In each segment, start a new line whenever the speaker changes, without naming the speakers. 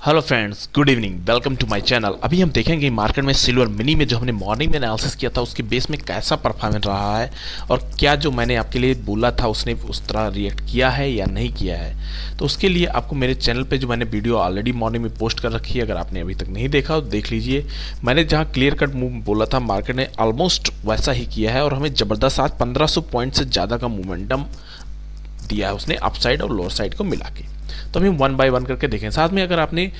Hello friends, good evening, welcome to my channel. अभी हम देखेंगे मार्केट में सिल्वर मिनी में जो हमने मॉर्निंग में एनालिसिस किया था उसके बेस में कैसा परफॉर्मेंस रहा है और क्या जो मैंने आपके लिए बोला था उसने उस तरह रिएक्ट किया है या नहीं किया है। तो उसके लिए आपको मेरे चैनल पे जो मैंने वीडियो ऑलरेडी मॉर्निंग में पोस्ट कर रखी है, अगर आपने अभी तक नहीं देखा तो देख लीजिए। मैंने जहाँ क्लियर कट मूव बोला था मार्केट ने ऑलमोस्ट वैसा ही किया है और हमें ज़बरदस्त आज 1500 पॉइंट से ज़्यादा का मोमेंटम दिया है उसने अपसाइड और लोअर साइड को मिला के। तो हम वन बाय वन करके देखें। साथ में अगर आपने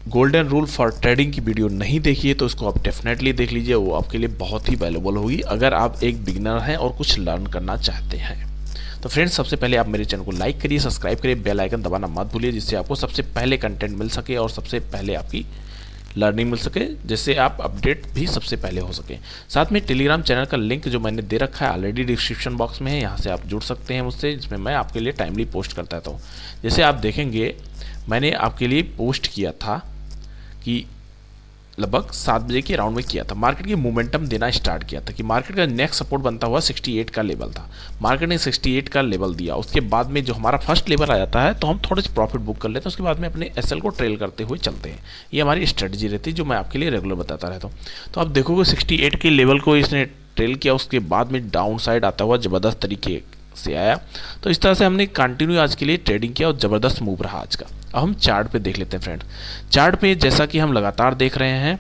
गोल्डन रूल फॉर ट्रेडिंग की वीडियो नहीं देखी है तो इसको आप डेफिनेटली देख लीजिए, वो आपके लिए बहुत ही वैल्यूबल होगी अगर आप एक बिगिनर हैं और कुछ लर्न करना चाहते हैं। तो फ्रेंड्स, सबसे पहले आप मेरे चैनल को लाइक करिए, सब्सक्राइब करिए, बेल आइकन दबाना मत भूलिए, जिससे आपको सबसे पहले कंटेंट मिल सके और सबसे पहले आपकी लर्निंग मिल सके, जिससे आप अपडेट भी सबसे पहले हो सके। साथ में टेलीग्राम चैनल का लिंक जो मैंने दे रखा है ऑलरेडी डिस्क्रिप्शन बॉक्स में है, यहाँ से आप जुड़ सकते हैं मुझसे, जिसमें मैं आपके लिए टाइमली पोस्ट करता रहता हूँ। जैसे आप देखेंगे मैंने आपके लिए पोस्ट किया था कि लगभग 7 बजे के राउंड में किया था, मार्केट की मोमेंटम देना स्टार्ट किया था कि मार्केट का नेक्स्ट सपोर्ट बनता हुआ 68 का लेवल था। मार्केट ने 68 का लेवल दिया, उसके बाद में जो हमारा फर्स्ट लेवल आ जाता है तो हम थोड़े से प्रॉफिट बुक कर लेते हैं, उसके बाद में अपने एसएल को ट्रेल करते हुए चलते हैं। ये हमारी स्ट्रेटजी रहती है जो मैं आपके लिए रेगुलर बताता रहता हूँ। तो आप देखोगे 68 के लेवल को इसने ट्रेल किया, उसके बाद में डाउन साइड आता हुआ ज़बरदस्त तरीके से आया। तो इस तरह से हमने कंटिन्यू आज के लिए ट्रेडिंग किया और ज़बरदस्त मूव रहा आज का। अब हम चार्ट पे देख लेते हैं फ्रेंड। चार्ट पे जैसा कि हम लगातार देख रहे हैं,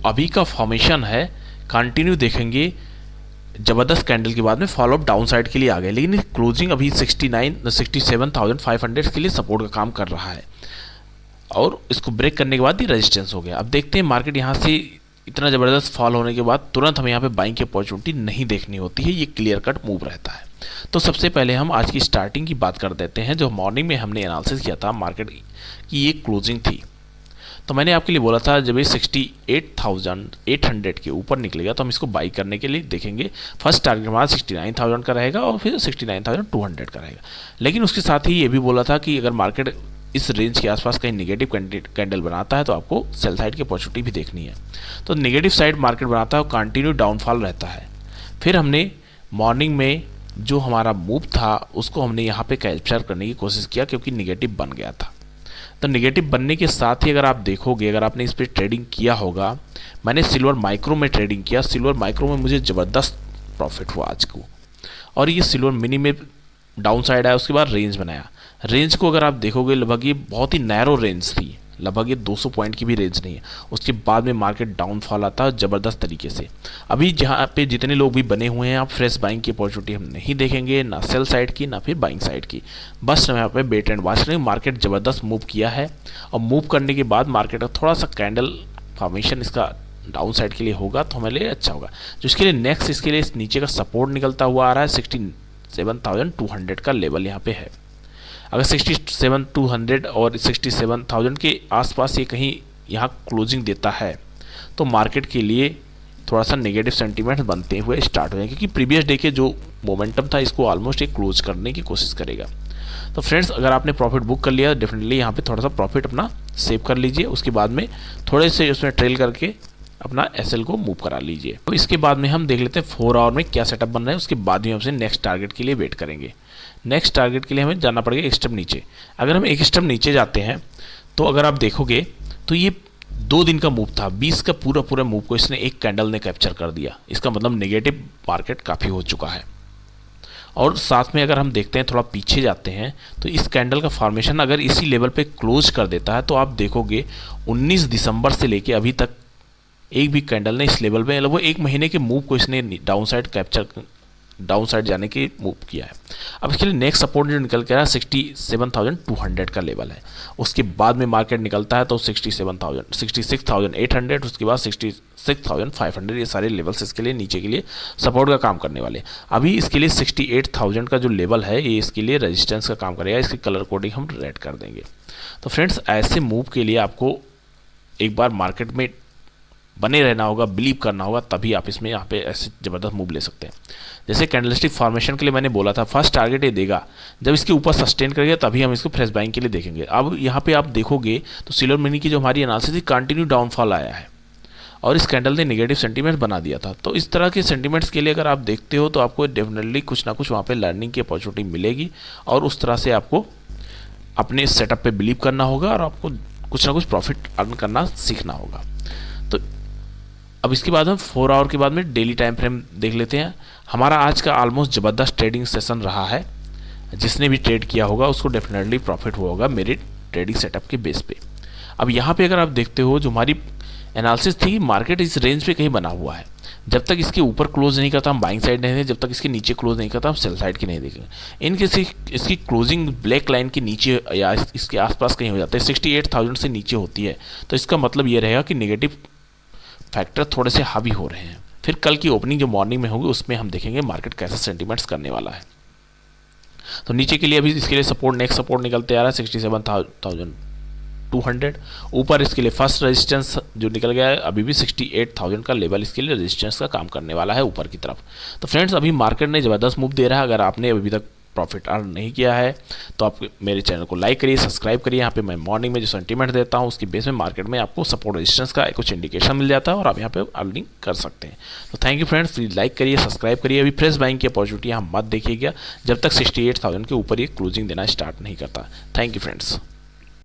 अभी का फॉर्मेशन है कंटिन्यू देखेंगे, ज़बरदस्त कैंडल के बाद में फॉलो अप डाउन साइड के लिए आ गए, लेकिन क्लोजिंग अभी 67,500 के लिए सपोर्ट का काम कर रहा है और इसको ब्रेक करने के बाद ही रेजिस्टेंस हो गया। अब देखते हैं मार्केट यहाँ से इतना ज़बरदस्त फॉल होने के बाद तुरंत हमें यहाँ पे बाइंग की अपॉर्चुनिटी नहीं देखनी होती है, ये क्लियर कट मूव रहता है। तो सबसे पहले हम आज की स्टार्टिंग की बात कर देते हैं। जो मॉर्निंग में हमने एनालिसिस किया था मार्केट की, ये क्लोजिंग थी। तो मैंने आपके लिए बोला था जब ये 68,800 के ऊपर निकलेगा तो हम इसको बाई करने के लिए देखेंगे। फर्स्ट टारगेट हमारा 69,000 का रहेगा और फिर 69,200 का रहेगा। लेकिन उसके साथ ही ये भी बोला था कि अगर मार्केट इस रेंज के आसपास कहीं नेगेटिव कैंडल बनाता है तो आपको सेल साइड की अपॉर्चुनिटी भी देखनी है। तो नेगेटिव साइड मार्केट बनाता है और कंटिन्यू डाउनफॉल रहता है। फिर हमने मॉर्निंग में जो हमारा मूव था उसको हमने यहाँ पे कैप्चर करने की कोशिश किया क्योंकि नेगेटिव बन गया था। तो नेगेटिव बनने के साथ ही अगर आप देखोगे, अगर आपने इस पर ट्रेडिंग किया होगा, मैंने सिल्वर माइक्रो में ट्रेडिंग किया। सिल्वर माइक्रो में मुझे ज़बरदस्त प्रॉफिट हुआ आज को। और ये सिल्वर मिनी में डाउन साइड आया, उसके बाद रेंज बनाया। रेंज को अगर आप देखोगे लगभग ये बहुत ही नैरो रेंज थी, लगभग ये 200 पॉइंट की भी रेंज नहीं है। उसके बाद में मार्केट डाउनफॉल आता है ज़बरदस्त तरीके से। अभी जहाँ पे जितने लोग भी बने हुए हैं, आप फ्रेश बाइंग की अपॉर्चुनिटी हम नहीं देखेंगे, ना सेल साइड की ना फिर बाइंग साइड की। बस हम यहाँ पे वेट एंड वॉच रहे। मार्केट ज़बरदस्त मूव किया है और मूव करने के बाद मार्केट का थोड़ा सा कैंडल फॉर्मेशन इसका डाउन साइड के लिए होगा तो हमारे लिए अच्छा होगा। जो इसके लिए नेक्स्ट इसके लिए इस नीचे का सपोर्ट निकलता हुआ आ रहा है 67,200 का लेवल यहाँ पे है। अगर 67,200 और 67,000 के आसपास ये कहीं यहाँ क्लोजिंग देता है तो मार्केट के लिए थोड़ा सा नेगेटिव सेंटीमेंट बनते हुए स्टार्ट हो जाएंगे, क्योंकि प्रीवियस डे के जो मोमेंटम था इसको ऑलमोस्ट एक क्लोज करने की कोशिश करेगा। तो फ्रेंड्स, अगर आपने प्रॉफिट बुक कर लिया डेफिनेटली यहाँ पे थोड़ा सा प्रॉफिट अपना सेव कर लीजिए, उसके बाद में थोड़े से उसमें ट्रेल करके अपना एसएल को मूव करा लीजिए। तो इसके बाद में हम देख लेते हैं 4 आवर में क्या सेटअप बन रहा है, उसके बाद में हमसे नेक्स्ट टारगेट के लिए वेट करेंगे। नेक्स्ट टारगेट के लिए हमें जाना पड़ेगा एक स्टेप नीचे। अगर हम एक स्टेप नीचे जाते हैं तो अगर आप देखोगे तो ये 2 दिन का मूव था, 20 का पूरा मूव को इसने एक कैंडल ने कैप्चर कर दिया। इसका मतलब नेगेटिव मार्केट काफ़ी हो चुका है। और साथ में अगर हम देखते हैं थोड़ा पीछे जाते हैं तो इस कैंडल का फॉर्मेशन अगर इसी लेवल पे क्लोज कर देता है तो आप देखोगे 19 दिसंबर से लेके अभी तक एक भी कैंडल ने इस लेवल पे लगभग 1 महीने के मूव को इसने डाउन साइड जाने की मूव किया है। अब इसके लिए नेक्स्ट सपोर्ट जो निकल के रहा है 67,200 का लेवल है। उसके बाद में मार्केट निकलता है तो 66,800, उसके बाद 66,500, ये सारे लेवल्स इसके लिए नीचे के लिए सपोर्ट का काम करने वाले। अभी इसके लिए 68,000 का जो लेवल है ये इसके लिए रेजिस्टेंस का काम करेगा। इसकी कलर कोडिंग हम रेड कर देंगे। तो फ्रेंड्स, ऐसे मूव के लिए आपको एक बार मार्केट में बने रहना होगा, बिलीव करना होगा, तभी आप इसमें यहाँ पे ऐसे ज़बरदस्त मूव ले सकते हैं। जैसे कैंडलस्टिक फॉर्मेशन के लिए मैंने बोला था फर्स्ट टारगेट ये देगा, जब इसके ऊपर सस्टेन करेगा तभी हम इसको फ्रेश बाइंग के लिए देखेंगे। अब यहाँ पे आप देखोगे तो सिल्वर मनी की जो हमारी एनालिसिस थी कंटिन्यू डाउनफॉल आया है और इस कैंडल ने नेगेटिव सेंटीमेंट बना दिया था। तो इस तरह के सेंटीमेंट्स के लिए अगर आप देखते हो तो आपको डेफिनेटली कुछ ना कुछ वहाँ पे लर्निंग की अपॉर्चुनिटी मिलेगी और उस तरह से आपको अपने सेटअप पे बिलीव करना होगा और आपको कुछ ना कुछ प्रॉफिट अर्न करना सीखना होगा। तो अब इसके बाद हम 4 आवर के बाद में डेली टाइम फ्रेम देख लेते हैं। हमारा आज का ऑलमोस्ट ज़बरदस्त ट्रेडिंग सेशन रहा है। जिसने भी ट्रेड किया होगा उसको डेफिनेटली प्रॉफिट हुआ होगा मेरे ट्रेडिंग सेटअप के बेस पे। अब यहाँ पे अगर आप देखते हो जो हमारी एनालिसिस थी, मार्केट इस रेंज पे कहीं बना हुआ है। जब तक इसके ऊपर क्लोज नहीं करता हम बाइंग साइड नहीं देखें, जब तक इसके नीचे क्लोज नहीं करता हम सेल साइड की नहीं देखेंगे। इन किसी इसकी क्लोजिंग ब्लैक लाइन के नीचे या इसके आसपास कहीं हो जाता है, 68,000 से नीचे होती है, तो इसका मतलब ये रहेगा कि नेगेटिव फैक्टर थोड़े से हावी हो रहे हैं। फिर कल की ओपनिंग जो मॉर्निंग में होगी उसमें हम देखेंगे मार्केट कैसे सेंटिमेंट्स करने वाला है। तो नीचे के लिए अभी इसके लिए सपोर्ट, नेक्स्ट सपोर्ट निकलते आ रहा है 67,200। ऊपर इसके लिए फर्स्ट रेजिस्टेंस जो निकल गया है अभी भी 68,000 का लेवल इसके लिए रेजिस्टेंस का काम करने वाला है ऊपर की तरफ। तो फ्रेंड्स अभी मार्केट ने ज़बरदस्त मूव दे रहा है। अगर आपने अभी तक प्रॉफिट अर्न नहीं किया है तो आप मेरे चैनल को लाइक करिए, सब्सक्राइब करिए। यहाँ पे मैं मॉर्निंग में जो सेंटीमेंट देता हूँ उसकी बेस में मार्केट में आपको सपोर्ट रेजिस्टेंस का कुछ इंडिकेशन मिल जाता है और आप यहाँ पे अर्निंग कर सकते हैं। तो thank you friends, please like करिए, सब्सक्राइब करिए। अभी फ्रेश बाइंग की अपॉर्चुनिटी यहाँ मत देखिएगा जब तक 68,000 के ऊपर ये क्लोजिंग देना स्टार्ट नहीं करता। Thank you friends.